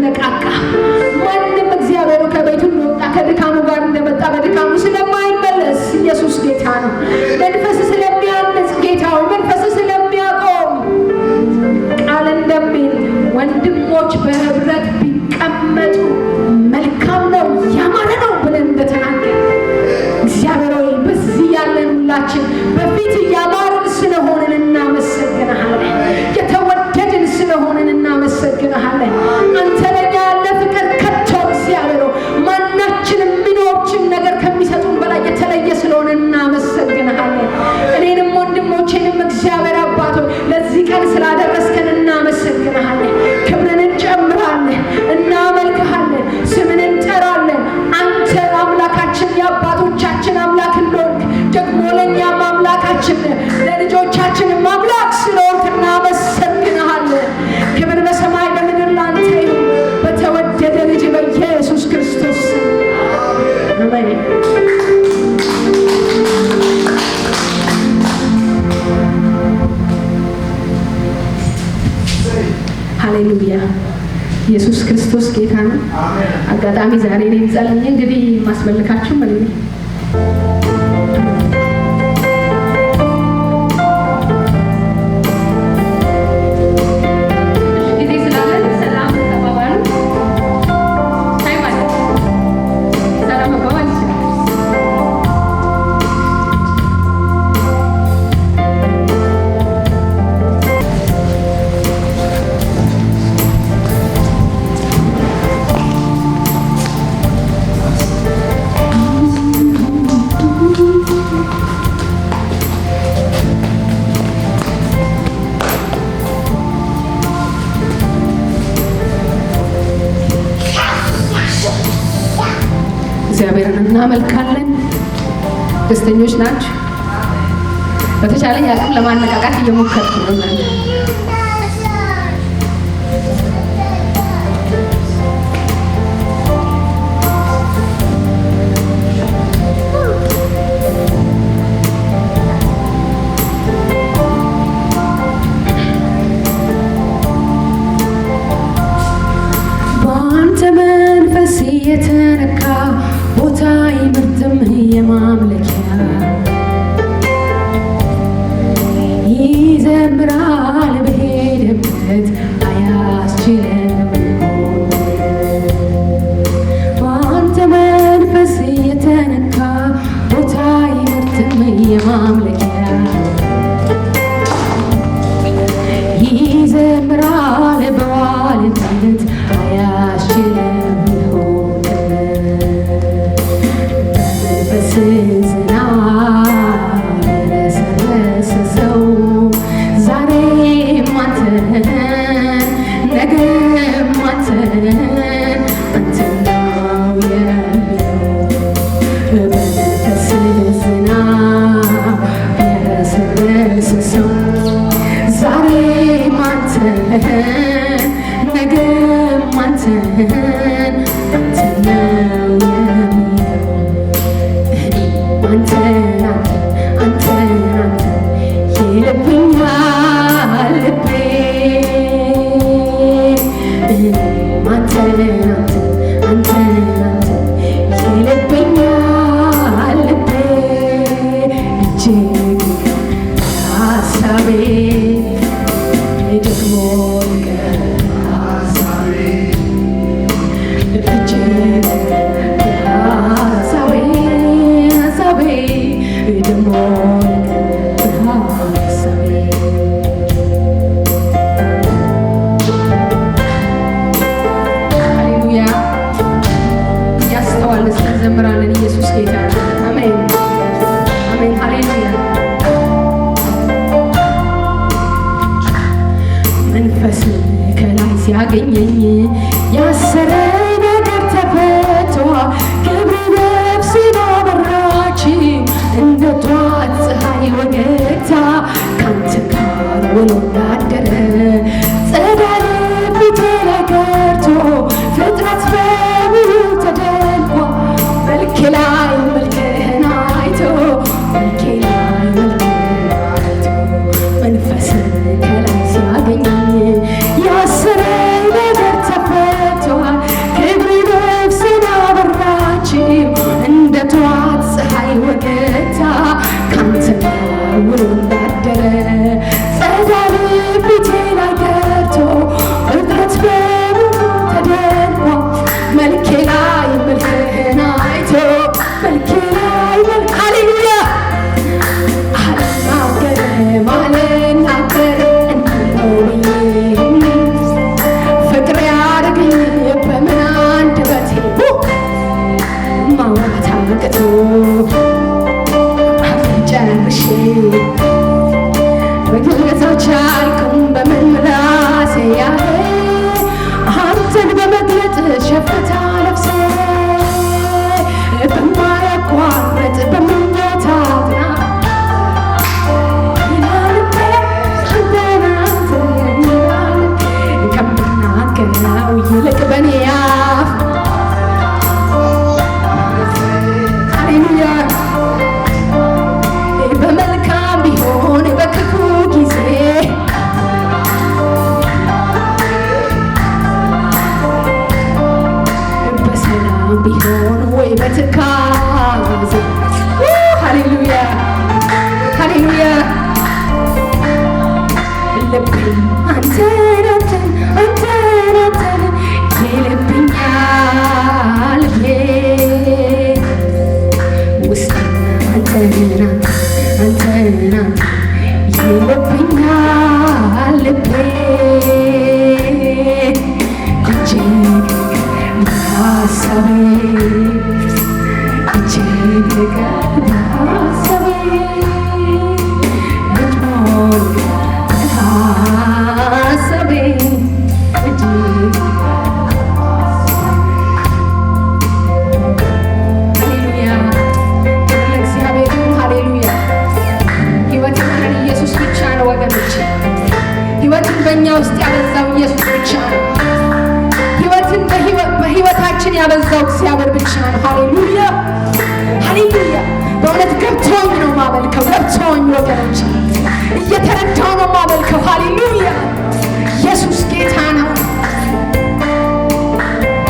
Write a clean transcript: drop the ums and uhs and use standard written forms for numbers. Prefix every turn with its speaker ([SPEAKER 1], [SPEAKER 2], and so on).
[SPEAKER 1] ስለማይነቃቃ ማንም እግዚአብሔር ከቤቱ እንደወጣ ከድካሙ ጋር እንደመጣ በድካሙ ስለማይመለስ ኢየሱስ ጌታ ነው። መንፈስ ስለሚያንጽ ጌታ ሆይ መንፈስ ስለሚያቆም ቃል እንደሚል ወንድሞች በህብረት ቢቀመጡ መልካም ነው ያማረ ነው ብለን እንደተናገር እግዚአብሔር ሆይ በዚህ ያለን ሁላችን በፊት ያማርን ስለሆንን እናመሰግንሃለን። የተወደድን ስለሆንን እናመሰግንሃለን። አንተ ለኛ ያለ ፍቅር ከቶ እግዚአብሔር ማናችንም ምኖችን ነገር ከሚሰጡን በላይ የተለየ ስለሆነ እናመሰግንሃለን። እኔንም ወንድሞቼንም እግዚአብሔር አባቶ ለዚህ ቀን ስላደረስከን እናመሰግንሃለን። ክብርን እንጨምራለን፣ እናመልክሃለን፣ ስምን እንጠራለን። አንተ አምላካችን የአባቶቻችን አምላክ እንደሆንክ ደግሞ ለእኛም አምላካችን ለልጆቻችንም አምላክ ስለሆንክ እናመሰግንሃለን። ክብር በሰማይ በምድር ላንተ ይሁን በተወደደ ልጅ በኢየሱስ ክርስቶስ አሜን። ሃሌሉያ። ኢየሱስ ክርስቶስ ጌታ ነው። አጋጣሚ ዛሬ ነው ጸልዬ እንግዲህ ማስመልካችሁ ማለት ነው። እግዚአብሔርን እናመልካለን። ደስተኞች ናችሁ? በተቻለኝ አቅም ለማነቃቃት እየሞከርኩ ነው። በአንተ መንፈስ የተነካ ቦታ ይምርጥም የማምለኪያ ይዘምራል በሄደበት አያስችለም። በአንተ መንፈስ የተነካ ቦታ ይምርጥም የማምለኪያ ይዘምራል በዋለበት አያስችለም። ሲያገኘኝ ያሰረ ነገር ተፈቷ ክብር ነፍሴን አበራች እንደ ጧት ፀሐይ ወገግታ ካንተ ጋር ውሎ እንዳደረ ጸዳል ፊቴ ላይ ቀርቶ ፍጥረት በሙሉ ተደንቋ መልኬ ላይ መልክህን አይቶ መልኬ ላይ መልክህን አይቶ መንፈስ ከላይ ሲያገኘኝ ያሰረ ነገር መግለጽ አልቻልኩም በምን ምላሴ ያለ አንተን በመግለጥ ሸፍታ ነፍሴ በማያቋርጥ በምኞታ ከምናገረው ይልቅ በኔ አፍ ሃሌሉያ በመልካም ቢሆን በክፉ ጊዜ በሰላም ቢሆን ወይ በትካዜ ሃሌሉያ ሃሌሉያ ልቤ አንተን አንተን አንተን አንተን ይልብኛል ውስጥ አንተን አንተን ይልብኛል ልቤ እጅግ በሐሳቤ እጅግ በሐሳቤ በእኛ ውስጥ ያበዛው ኢየሱስ ብቻ ነው። ሕይወትን በሕይወታችን ያበዛው እግዚአብሔር ብቻ ነው። ሃሌሉያ ሃሌሉያ። በእውነት ገብቶኝ ነው ማመልከው፣ ገብቶኝ ወገኖች